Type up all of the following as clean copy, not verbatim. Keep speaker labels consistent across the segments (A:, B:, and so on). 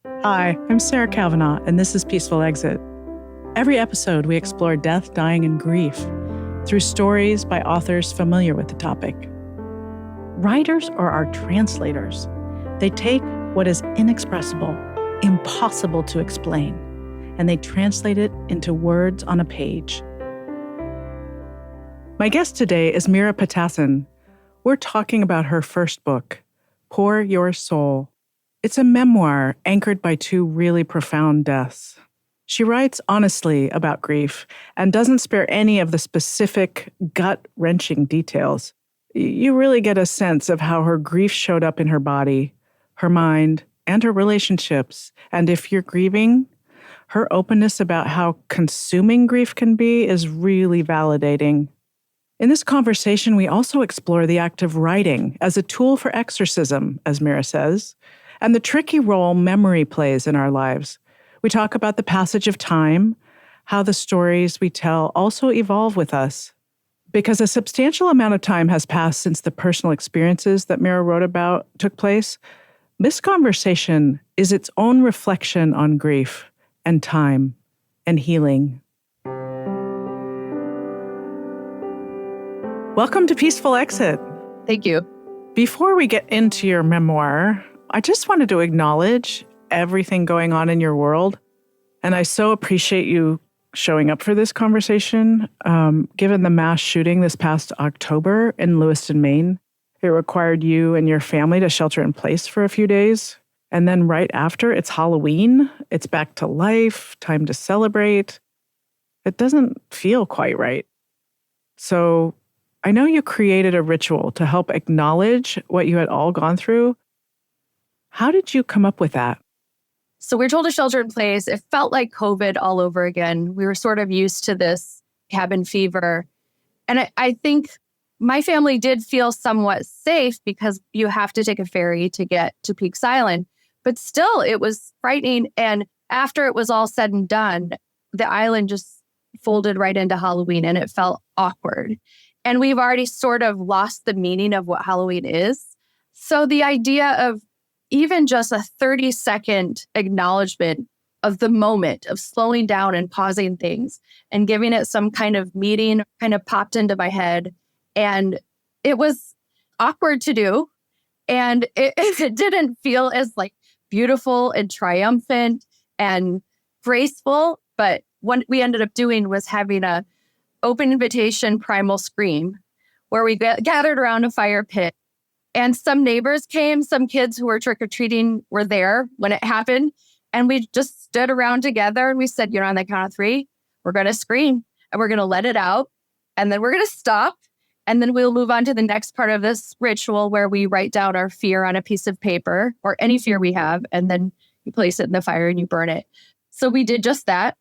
A: Hi, I'm Sarah Kavanaugh, and this is Peaceful Exit. Every episode, we explore death, dying, and grief through stories by authors familiar with the topic. Writers are our translators. They take what is inexpressible, impossible to explain, and they translate it into words on a page. My guest today is Mira Ptacin. We're talking about her first book, Pour Your Soul. It's a memoir anchored by two really profound deaths. She writes honestly about grief and doesn't spare any of the specific, gut-wrenching details. You really get a sense of how her grief showed up in her body, her mind, and her relationships. And if you're grieving, her openness about how consuming grief can be is really validating. In this conversation, we also explore the act of writing as a tool for exorcism, as Mira says, and the tricky role memory plays in our lives. We talk about the passage of time, how the stories we tell also evolve with us. Because a substantial amount of time has passed since the personal experiences that Mira wrote about took place, this conversation is its own reflection on grief and time and healing. Welcome to Peaceful Exit.
B: Thank you.
A: Before we get into your memoir, I just wanted to acknowledge everything going on in your world. And I so appreciate you showing up for this conversation. Given the mass shooting this past October in Lewiston, Maine, it required you and your family to shelter in place for a few days. And then right after, it's Halloween. It's back to life, time to celebrate. It doesn't feel quite right. So I know you created a ritual to help acknowledge what you had all gone through. How did you come up with that?
B: So we were told to shelter in place. It felt like COVID all over again. We were sort of used to this cabin fever. And I think my family did feel somewhat safe because you have to take a ferry to get to Peaks Island. But still, it was frightening. And after it was all said and done, the island just folded right into Halloween and it felt awkward. And we've already sort of lost the meaning of what Halloween is. So the idea of even just a 30-second acknowledgement of the moment, of slowing down and pausing things and giving it some kind of meaning kind of popped into my head. And it was awkward to do. And it didn't feel as like beautiful and triumphant and graceful. But what we ended up doing was having a open invitation primal scream where we gathered around a fire pit. And some neighbors came, some kids who were trick-or-treating were there when it happened. And we just stood around together and we said, on the count of 3, we're going to scream and we're going to let it out. And then we're going to stop. And then we'll move on to the next part of this ritual where we write down our fear on a piece of paper or any fear we have. And then you place it in the fire and you burn it. So we did just that.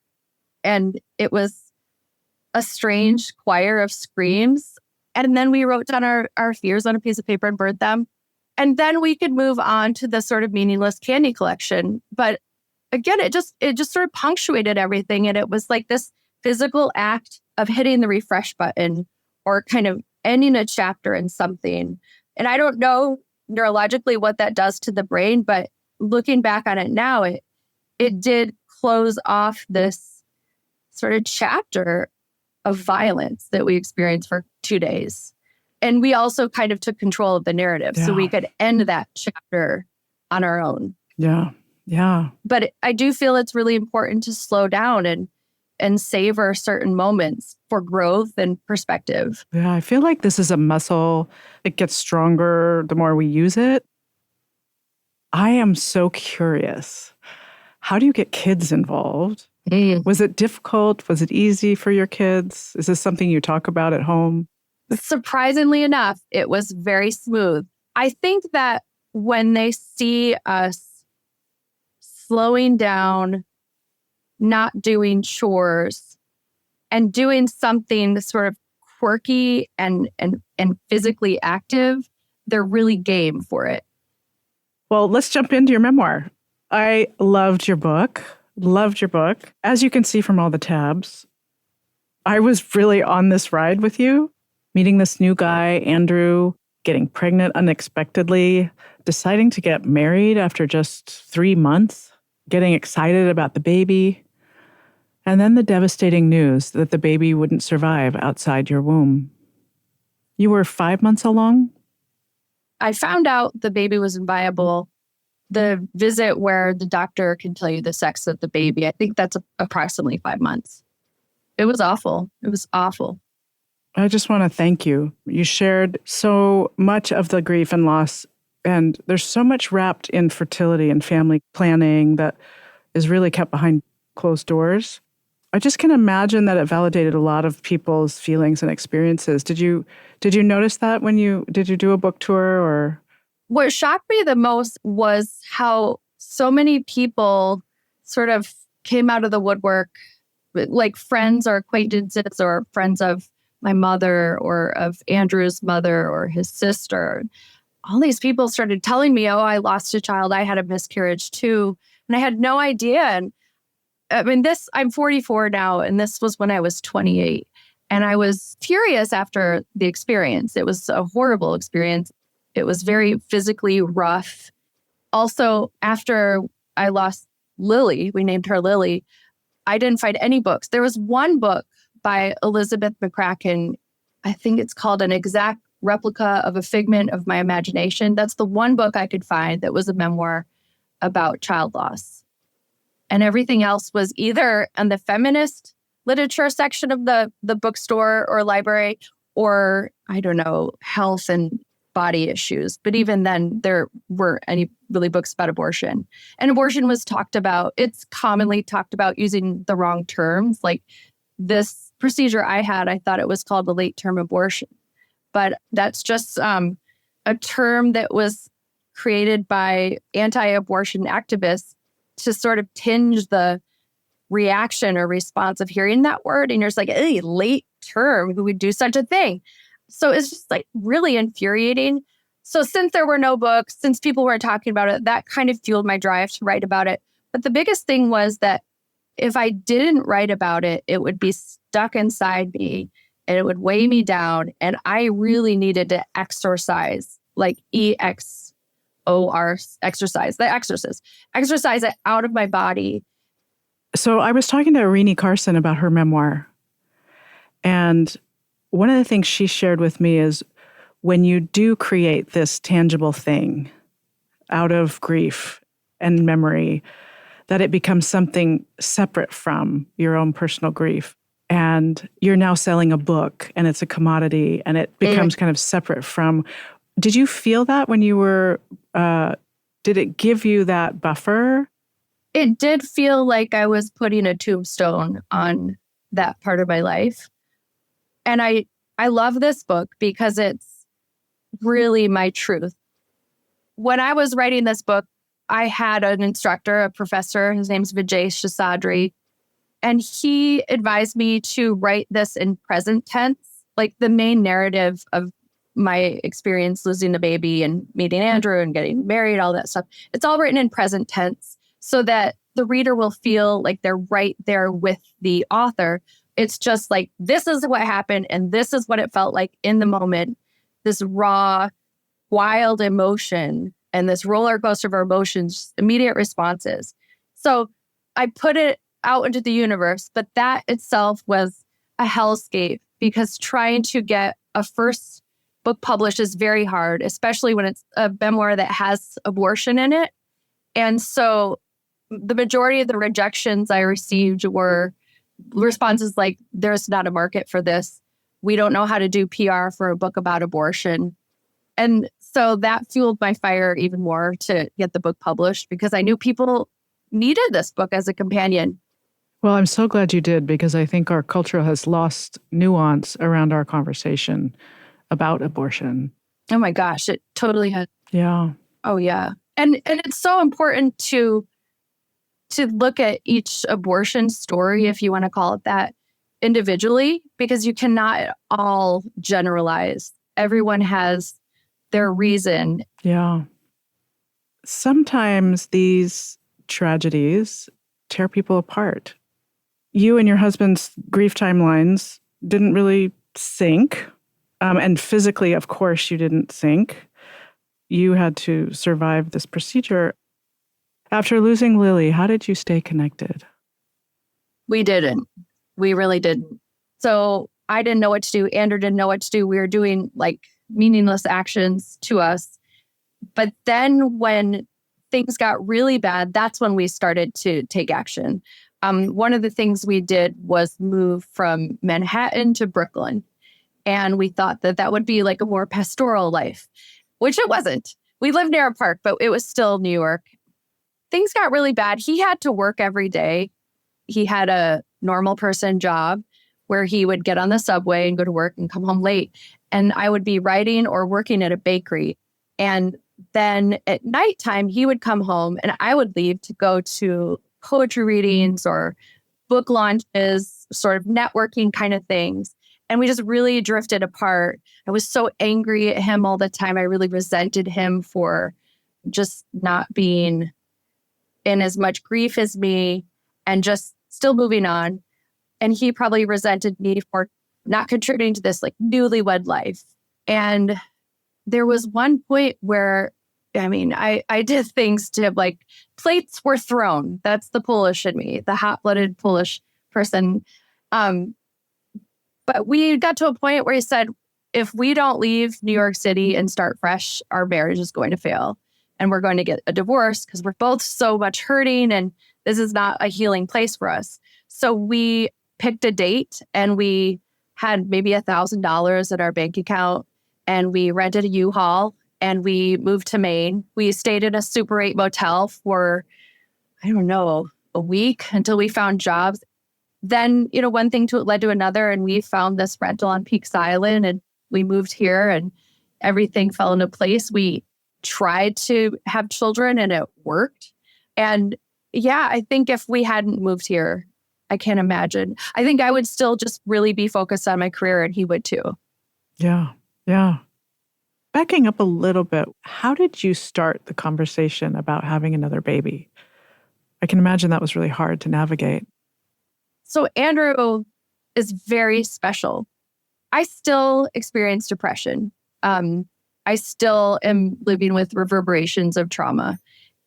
B: And it was a strange choir of screams. And then we wrote down our fears on a piece of paper and burned them. And then we could move on to the sort of meaningless candy collection. But again, it just sort of punctuated everything. And it was like this physical act of hitting the refresh button or kind of ending a chapter in something. And I don't know neurologically what that does to the brain, but looking back on it now, it did close off this sort of chapter of violence that we experienced for 2 days. And we also kind of took control of the narrative so we could end that chapter on our own.
A: Yeah.
B: But I do feel it's really important to slow down and savor certain moments for growth and perspective.
A: Yeah, I feel like this is a muscle. It gets stronger the more we use it. I am so curious. How do you get kids involved? Was it difficult? Was it easy for your kids? Is this something you talk about at home?
B: Surprisingly enough, it was very smooth. I think that when they see us slowing down, not doing chores, and doing something sort of quirky and physically active, they're really game for it.
A: Well, let's jump into your memoir. I loved your book. As you can see from all the tabs, I was really on this ride with you, meeting this new guy, Andrew, getting pregnant unexpectedly, deciding to get married after just 3 months. getting excited about the baby, and then the devastating news that the baby wouldn't survive outside your womb. You were 5 months along?
B: I found out the baby was viable. The visit where the doctor can tell you the sex of the baby, I think that's approximately 5 months. It was awful. It was awful.
A: I just want to thank you. You shared so much of the grief and loss, and there's so much wrapped in fertility and family planning that is really kept behind closed doors. I just can imagine that it validated a lot of people's feelings and experiences. Did you notice that when did you do a book tour or?
B: What shocked me the most was how so many people sort of came out of the woodwork, like friends or acquaintances or friends of my mother or of Andrew's mother or his sister. All these people started telling me, oh, I lost a child. I had a miscarriage too. And I had no idea. And I mean, I'm 44 now, and this was when I was 28. And I was furious after the experience. It was a horrible experience. It was very physically rough. Also, after I lost Lily, we named her Lily, I didn't find any books. There was one book by Elizabeth McCracken. I think it's called An Exact Replica of a Figment of My Imagination. That's the one book I could find that was a memoir about child loss. And everything else was either in the feminist literature section of the bookstore or library, or, I don't know, health and body issues. But even then, there weren't any really books about abortion. And abortion was talked about. It's commonly talked about using the wrong terms. Like this procedure I had, I thought it was called a late-term abortion. But that's just a term that was created by anti-abortion activists to sort of tinge the reaction or response of hearing that word. And you're just like, hey, late term, who would do such a thing? So it's just like really infuriating. So since there were no books, since people weren't talking about it, that kind of fueled my drive to write about it. But the biggest thing was that if I didn't write about it, it would be stuck inside me and it would weigh me down. And I really needed to exorcise, like EXOR, exercise, the exorcist, exercise it out of my body.
A: So I was talking to Irini Carson about her memoir. And one of the things she shared with me is when you do create this tangible thing out of grief and memory, that it becomes something separate from your own personal grief. And you're now selling a book and it's a commodity and it becomes kind of separate from. Did you feel that when you were, did it give you that buffer?
B: It did feel like I was putting a tombstone on that part of my life. And I love this book because it's really my truth. When I was writing this book, I had an instructor, a professor, his name's Vijay Shasadri, and he advised me to write this in present tense, like the main narrative of my experience losing the baby and meeting Andrew and getting married, all that stuff. It's all written in present tense so that the reader will feel like they're right there with the author. It's just like, this is what happened and this is what it felt like in the moment. This raw, wild emotion and this roller coaster of emotions, immediate responses. So I put it out into the universe, but that itself was a hellscape because trying to get a first book published is very hard, especially when it's a memoir that has abortion in it. And so the majority of the rejections I received were responses like, there's not a market for this. We don't know how to do PR for a book about abortion. And so that fueled my fire even more to get the book published because I knew people needed this book as a companion.
A: Well, I'm so glad you did because I think our culture has lost nuance around our conversation about abortion.
B: Oh my gosh, it totally has.
A: Yeah.
B: Oh yeah. And it's so important to look at each abortion story, if you want to call it that, individually, because you cannot all generalize. Everyone has their reason.
A: Yeah. Sometimes these tragedies tear people apart. You and your husband's grief timelines didn't really sync. And physically, of course, you didn't sync. You had to survive this procedure. After losing Lily, how did you stay connected?
B: We didn't. We really didn't. So I didn't know what to do. Andrew didn't know what to do. We were doing like meaningless actions to us. But then when things got really bad, that's when we started to take action. One of the things we did was move from Manhattan to Brooklyn. And we thought that that would be like a more pastoral life, which it wasn't. We lived near a park, but it was still New York. Things got really bad. He had to work every day. He had a normal person job where he would get on the subway and go to work and come home late. And I would be writing or working at a bakery. And then at nighttime, he would come home and I would leave to go to poetry readings or book launches, sort of networking kind of things. And we just really drifted apart. I was so angry at him all the time. I really resented him for just not being in as much grief as me and just still moving on. And he probably resented me for not contributing to this like newlywed life. And there was one point where, I did things to like plates were thrown. That's the Polish in me, the hot-blooded Polish person. But we got to a point where he said, if we don't leave New York City and start fresh, our marriage is going to fail. And we're going to get a divorce because we're both so much hurting and this is not a healing place for us. So we picked a date and we had maybe $1,000 in our bank account and we rented a U-Haul and we moved to Maine. We stayed in a Super 8 motel for, a week until we found jobs. Then, one thing led to another and we found this rental on Peaks Island and we moved here and everything fell into place. We tried to have children and it worked. And yeah, I think if we hadn't moved here, I can't imagine. I think I would still just really be focused on my career and he would too.
A: Yeah. Backing up a little bit, how did you start the conversation about having another baby? I can imagine that was really hard to navigate.
B: So Andrew is very special. I still experience depression. I still am living with reverberations of trauma.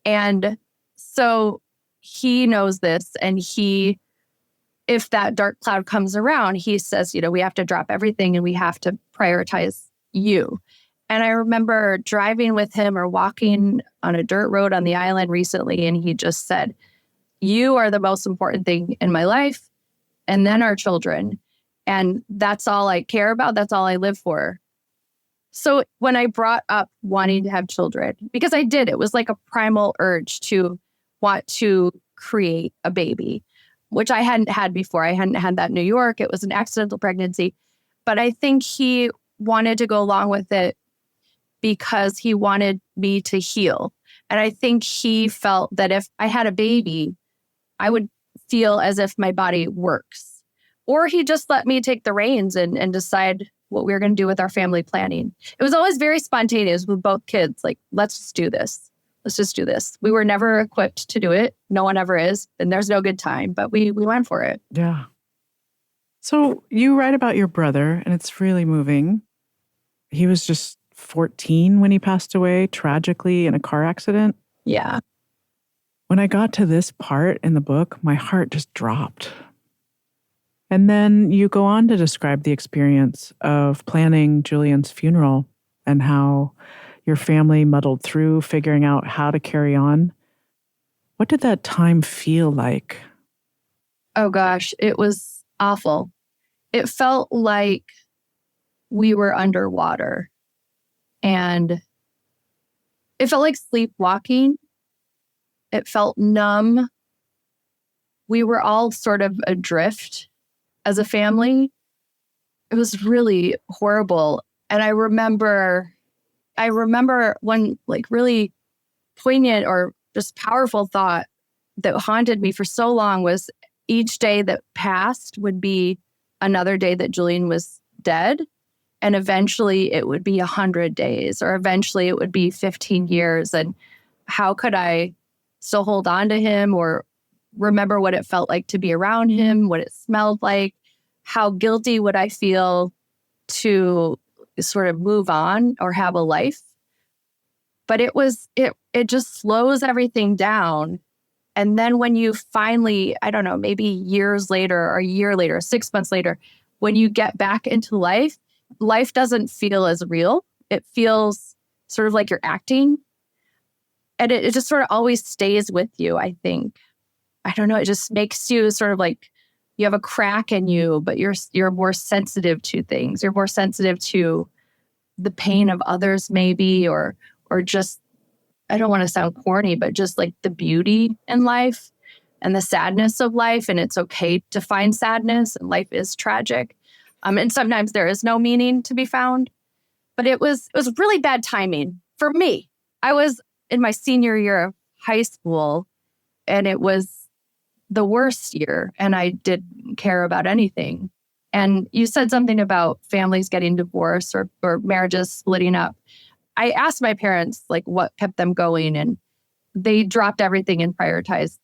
B: And so he knows this. And if that dark cloud comes around, he says, we have to drop everything and we have to prioritize you. And I remember driving with him or walking on a dirt road on the island recently. And he just said, you are the most important thing in my life. And then our children. And that's all I care about. That's all I live for. So when I brought up wanting to have children, because I did, it was like a primal urge to want to create a baby, which I hadn't had before. I hadn't had that in New York. It was an accidental pregnancy. But I think he wanted to go along with it because he wanted me to heal. And I think he felt that if I had a baby, I would feel as if my body works. Or he just let me take the reins and decide what we were going to do with our family planning. It was always very spontaneous with both kids. Like, let's just do this. Let's just do this. We were never equipped to do it. No one ever is. And there's no good time, but we went for it.
A: Yeah. So you write about your brother and it's really moving. He was just 14 when he passed away tragically in a car accident.
B: Yeah.
A: When I got to this part in the book, my heart just dropped. And then you go on to describe the experience of planning Julian's funeral and how your family muddled through figuring out how to carry on. What did that time feel like?
B: Oh gosh, it was awful. It felt like we were underwater and it felt like sleepwalking. It felt numb. We were all sort of adrift as a family. It was really horrible. And I remember one like really poignant or just powerful thought that haunted me for so long was each day that passed would be another day that Julian was dead. And eventually it would be 100 days or eventually it would be 15 years. And how could I still hold on to him or remember what it felt like to be around him, what it smelled like? How guilty would I feel to sort of move on or have a life? But it it just slows everything down. And then when you finally, I don't know, maybe years later or a year later, 6 months later, when you get back into life, life doesn't feel as real. It feels sort of like you're acting. And it just sort of always stays with you, I think. I don't know, it just makes you sort of like you have a crack in you, but you're more sensitive to things. You're more sensitive to the pain of others maybe, or just, I don't want to sound corny, but just like the beauty in life and the sadness of life. And it's okay to find sadness, and life is tragic. And sometimes there is no meaning to be found. But it was really bad timing for me. I was in my senior year of high school, and it was the worst year, and I didn't care about anything. And you said something about families getting divorced or marriages splitting up. I asked my parents like what kept them going, and they dropped everything and prioritized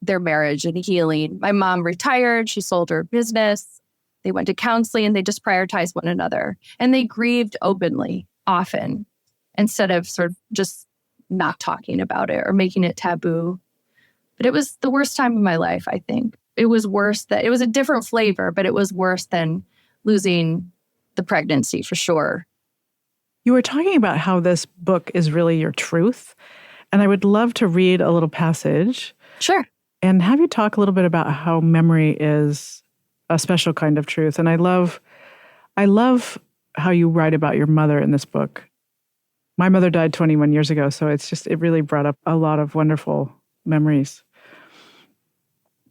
B: their marriage and healing. My mom retired, she sold her business, they went to counseling, and they just prioritized one another. And they grieved openly, often, instead of sort of just not talking about it or making it taboo. But it was the worst time of my life, I think. It was worse it was a different flavor, but it was worse than losing the pregnancy for sure.
A: You were talking about how this book is really your truth, and I would love to read a little passage.
B: Sure.
A: And have you talk a little bit about how memory is a special kind of truth. And I love how you write about your mother in this book. My mother died 21 years ago, so it really brought up a lot of wonderful memories.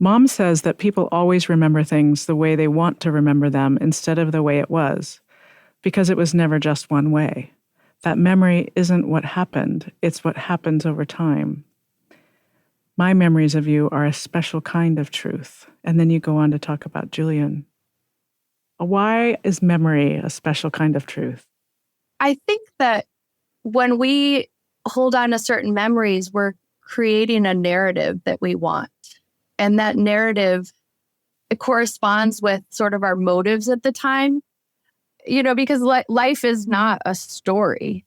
A: Mom says that people always remember things the way they want to remember them instead of the way it was, because it was never just one way. That memory isn't what happened, it's what happens over time. My memories of you are a special kind of truth. And then you go on to talk about Julian. Why is memory a special kind of truth?
B: I think that when we hold on to certain memories, we're creating a narrative that we want. And that narrative, it corresponds with sort of our motives at the time. Because life is not a story.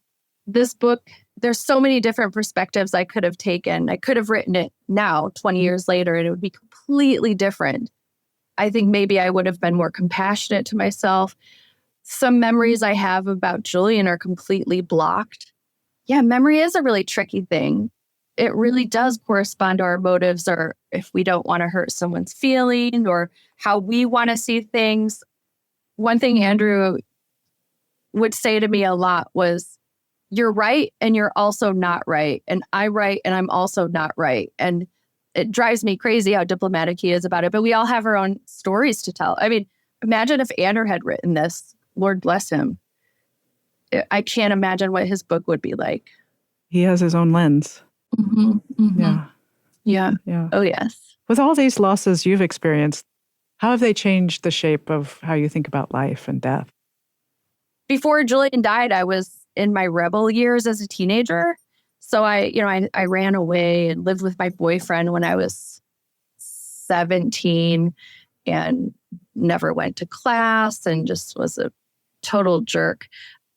B: This book, there's so many different perspectives I could have taken. I could have written it now, 20 years later, and it would be completely different. I think maybe I would have been more compassionate to myself. Some memories I have about Julian are completely blocked. Yeah, memory is a really tricky thing. It really does correspond to our motives, or if we don't want to hurt someone's feeling, or how we want to see things. One thing Andrew would say to me a lot was, you're right and you're also not right. And I'm right and I'm also not right. And it drives me crazy how diplomatic he is about it. But we all have our own stories to tell. I mean, imagine if Andrew had written this. Lord bless him. I can't imagine what his book would be like.
A: He has his own lens.
B: Mm-hmm, mm-hmm.
A: Yeah.
B: Oh, yes.
A: With all these losses you've experienced, how have they changed the shape of how you think about life and death?
B: Before Julian died, I was in my rebel years as a teenager. So I ran away and lived with my boyfriend when I was 17 and never went to class and just was a total jerk.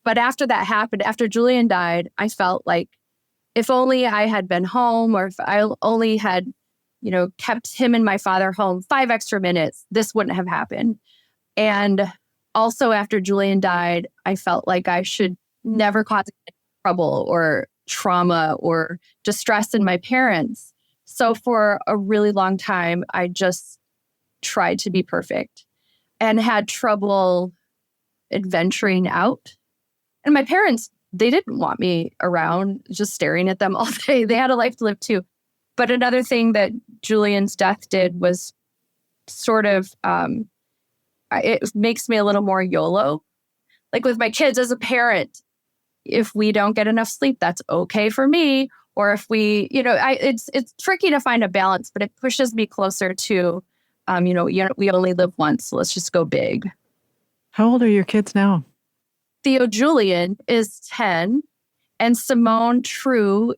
B: But after that happened, after Julian died, I felt like if only I had been home, or if I only had, kept him and my father home 5 extra minutes, this wouldn't have happened. And also after Julian died, I felt like I should never cause trouble or trauma or distress in my parents. So for a really long time, I just tried to be perfect and had trouble adventuring out. And my parents, they didn't want me around just staring at them all day. They had a life to live too. But another thing that Julian's death did was sort of, it makes me a little more YOLO. Like with my kids as a parent, if we don't get enough sleep, that's okay for me. Or if we, it's tricky to find a balance, but it pushes me closer to, we only live once, so let's just go big.
A: How old are your kids now?
B: Theo Julian is 10, and Simone True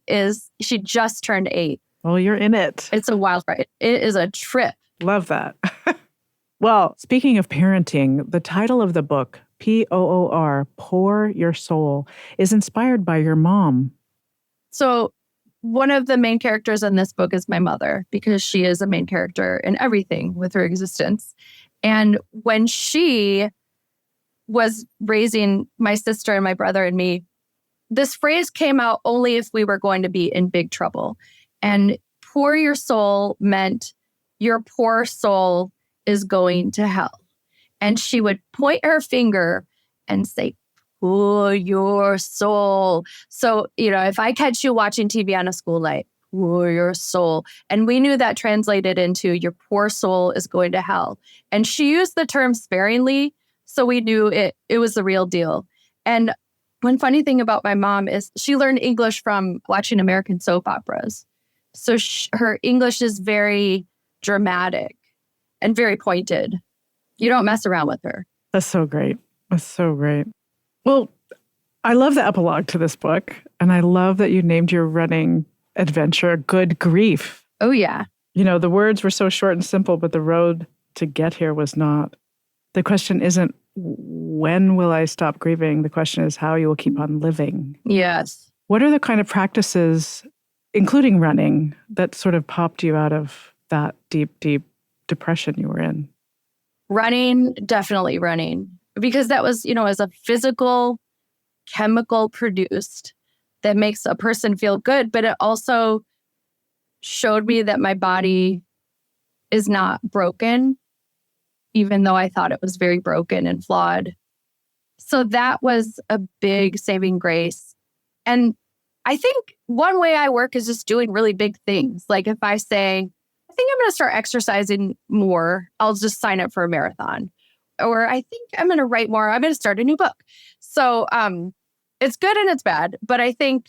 B: she just turned 8.
A: Well, you're in it.
B: It's a wild ride. It is a trip.
A: Love that. Well, speaking of parenting, the title of the book, P-O-O-R, Pour Your Soul, is inspired by your mom.
B: So one of the main characters in this book is my mother, because she is a main character in everything with her existence. And when she was raising my sister and my brother and me, this phrase came out only if we were going to be in big trouble. And pour your soul meant your poor soul is going to hell. And she would point her finger and say, pour your soul. So, if I catch you watching TV on a school night, pour your soul. And we knew that translated into your poor soul is going to hell. And she used the term sparingly, so we knew it was the real deal. And one funny thing about my mom is she learned English from watching American soap operas. So her English is very dramatic and very pointed. You don't mess around with her.
A: That's so great. That's so great. Well, I love the epilogue to this book. And I love that you named your running adventure Good Grief.
B: Oh, yeah.
A: The words were so short and simple, but the road to get here was not. The question isn't, when will I stop grieving? The question is how you will keep on living.
B: Yes.
A: What are the kind of practices, including running, that sort of popped you out of that deep, deep depression you were in?
B: Running, definitely running. Because that was, as a physical chemical produced that makes a person feel good. But it also showed me that my body is not broken, even though I thought it was very broken and flawed. So that was a big saving grace. And I think one way I work is just doing really big things. Like if I say, I think I'm going to start exercising more, I'll just sign up for a marathon. Or I think I'm going to write more, I'm going to start a new book. So it's good and it's bad. But I think,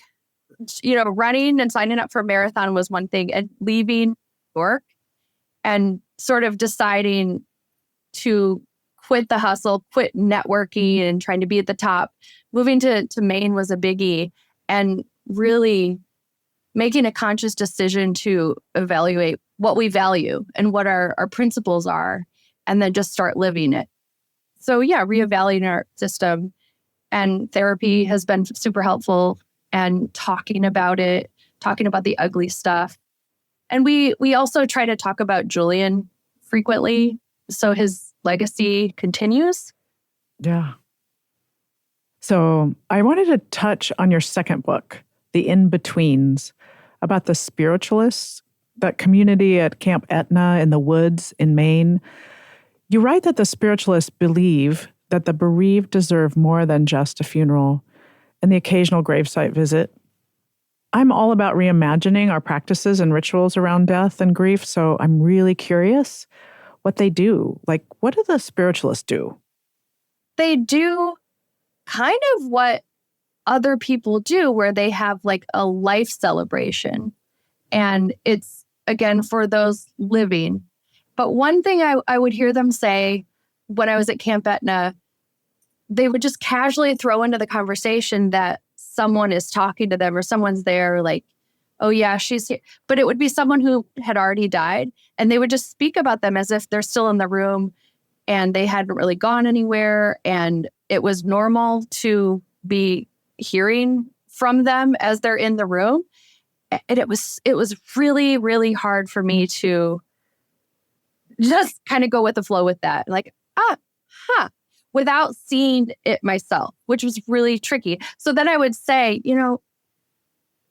B: running and signing up for a marathon was one thing, and leaving New York and sort of deciding to quit the hustle, quit networking and trying to be at the top. Moving to Maine was a biggie, and really making a conscious decision to evaluate what we value and what our principles are, and then just start living it. So yeah, reevaluating our system, and therapy has been super helpful, and talking about it, talking about the ugly stuff. And we also try to talk about Julian frequently, so his legacy continues.
A: Yeah. So I wanted to touch on your second book, The In-Betweens, about the Spiritualists, that community at Camp Etna in the woods in Maine. You write that the Spiritualists believe that the bereaved deserve more than just a funeral and the occasional gravesite visit. I'm all about reimagining our practices and rituals around death and grief, so I'm really curious what they do. Like, what do the Spiritualists do?
B: They do kind of what other people do, where they have like a life celebration. And it's, again, for those living. But one thing I would hear them say when I was at Camp Etna, they would just casually throw into the conversation that someone is talking to them or someone's there, like, oh yeah, she's here. But it would be someone who had already died, and they would just speak about them as if they're still in the room and they hadn't really gone anywhere. And it was normal to be hearing from them as they're in the room. And it was really, really hard for me to just kind of go with the flow with that. Like, without seeing it myself, which was really tricky. So then I would say,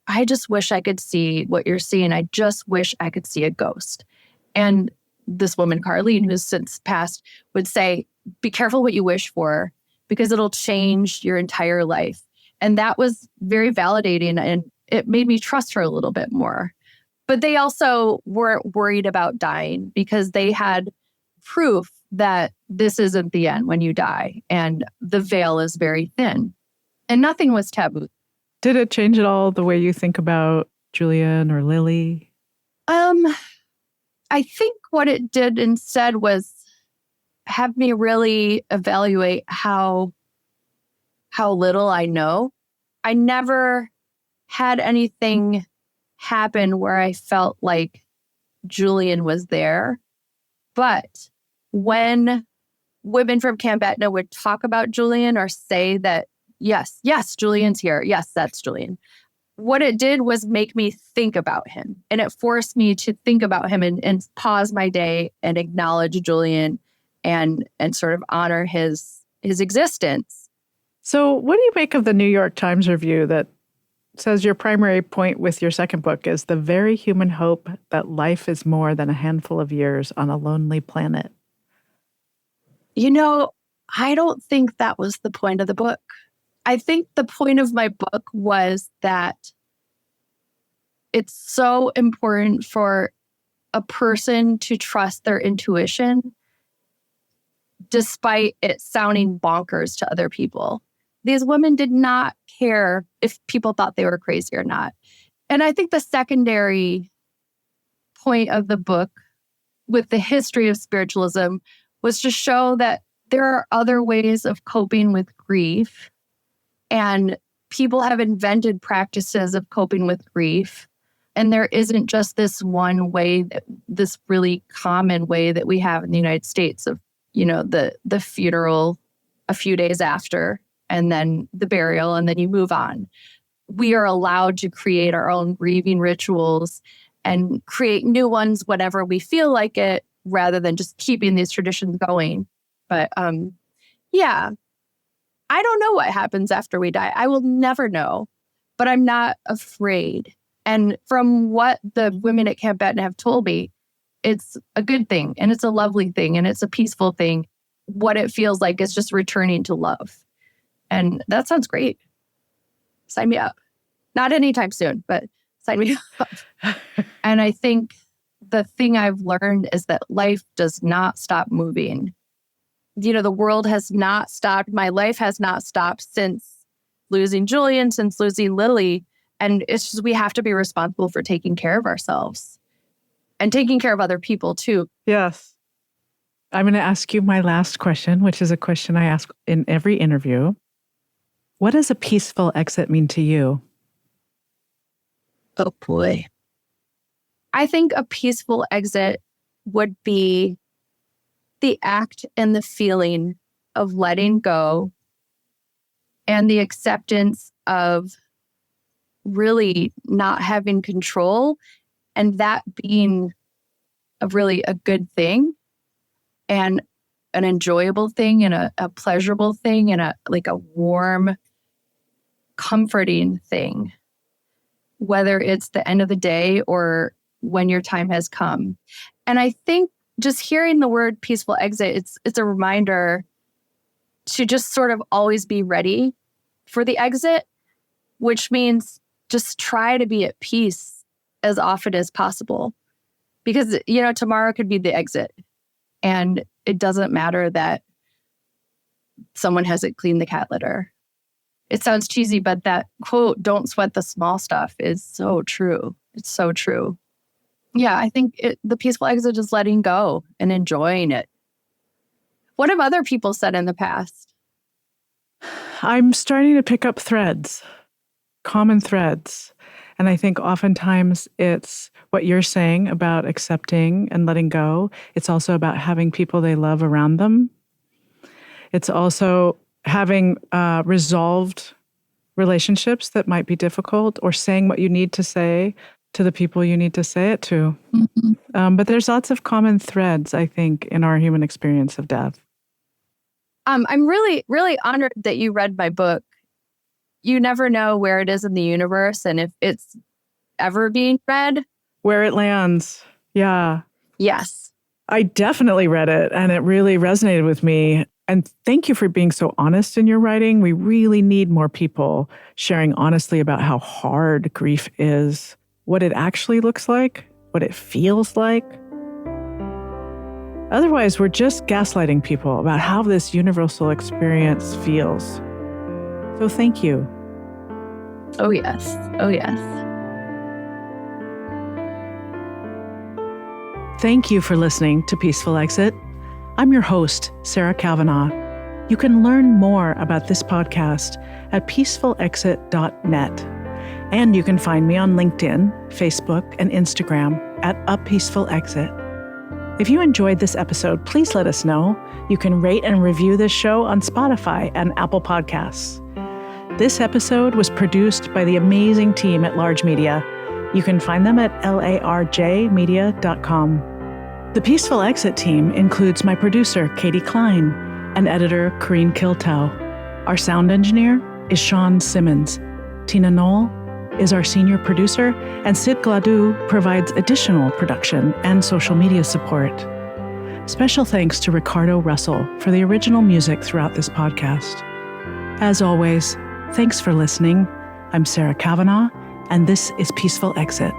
B: I just wish I could see what you're seeing. I just wish I could see a ghost. And this woman, Carlene, who's since passed, would say, be careful what you wish for, because it'll change your entire life. And that was very validating, and it made me trust her a little bit more. But they also weren't worried about dying, because they had proof that this isn't the end when you die, and the veil is very thin, and nothing was taboo.
A: Did it change at all the way you think about Julian or Lily?
B: I think what it did instead was have me really evaluate how little I know. I never had anything happen where I felt like Julian was there. But when women from Camp Etna would talk about Julian or say that, yes, Julian's here. Yes, that's Julian. what it did was make me think about him. And it forced me to think about him and pause my day and acknowledge Julian and sort of honor his existence.
A: So what do you make of the New York Times review that says your primary point with your second book is the very human hope that life is more than a handful of years on a lonely planet?
B: I don't think that was the point of the book. I think the point of my book was that it's so important for a person to trust their intuition, despite it sounding bonkers to other people. These women did not care if people thought they were crazy or not. And I think the secondary point of the book with the history of spiritualism was to show that there are other ways of coping with grief. And people have invented practices of coping with grief. And there isn't just this one way, this really common way that we have in the United States of, the funeral a few days after, and then the burial, and then you move on. We are allowed to create our own grieving rituals and create new ones whenever we feel like it, rather than just keeping these traditions going. But yeah, I don't know what happens after we die. I will never know, but I'm not afraid. And from what the women at Camp Benton have told me, it's a good thing, and it's a lovely thing, and it's a peaceful thing. What it feels like is just returning to love. And that sounds great. Sign me up. Not anytime soon, but sign me up. And I think the thing I've learned is that life does not stop moving. The world has not stopped. My life has not stopped since losing Julian, since losing Lily. And it's just, we have to be responsible for taking care of ourselves and taking care of other people too.
A: Yes. I'm going to ask you my last question, which is a question I ask in every interview. What does a peaceful exit mean to you?
B: Oh boy. I think a peaceful exit would be the act and the feeling of letting go and the acceptance of really not having control, and that being a good thing and an enjoyable thing and a pleasurable thing and a warm, comforting thing, whether it's the end of the day or when your time has come. And I think just hearing the word peaceful exit, it's a reminder to just sort of always be ready for the exit, which means just try to be at peace as often as possible. Because, tomorrow could be the exit. And it doesn't matter that someone hasn't cleaned the cat litter. It sounds cheesy, but that quote, "Don't sweat the small stuff," is so true. It's so true. Yeah, I think the peaceful exit is letting go and enjoying it. What have other people said in the past?
A: I'm starting to pick up threads, common threads. And I think oftentimes it's what you're saying about accepting and letting go. It's also about having people they love around them. It's also having resolved relationships that might be difficult, or saying what you need to say to the people you need to say it to. Mm-hmm. But there's lots of common threads, I think, in our human experience of death.
B: I'm really, really honored that you read my book. You never know where it is in the universe and if it's ever being read.
A: Where it lands. Yeah.
B: Yes.
A: I definitely read it, and it really resonated with me. And thank you for being so honest in your writing. We really need more people sharing honestly about how hard grief is, what it actually looks like, what it feels like. Otherwise, we're just gaslighting people about how this universal experience feels. So thank you.
B: Oh, yes. Oh, yes.
A: Thank you for listening to Peaceful Exit. I'm your host, Sarah Kavanaugh. You can learn more about this podcast at peacefulexit.net. And you can find me on LinkedIn, Facebook, and Instagram at A Peaceful Exit. If you enjoyed this episode, please let us know. You can rate and review this show on Spotify and Apple Podcasts. This episode was produced by the amazing team at Large Media. You can find them at larjmedia.com. The Peaceful Exit team includes my producer, Katie Klein, and editor, Corrine Kiltow. Our sound engineer is Sean Simmons. Tina Knoll is our senior producer, and Sid Gladue provides additional production and social media support. Special thanks to Ricardo Russell for the original music throughout this podcast. As always, thanks for listening. I'm Sarah Kavanaugh, and this is Peaceful Exit.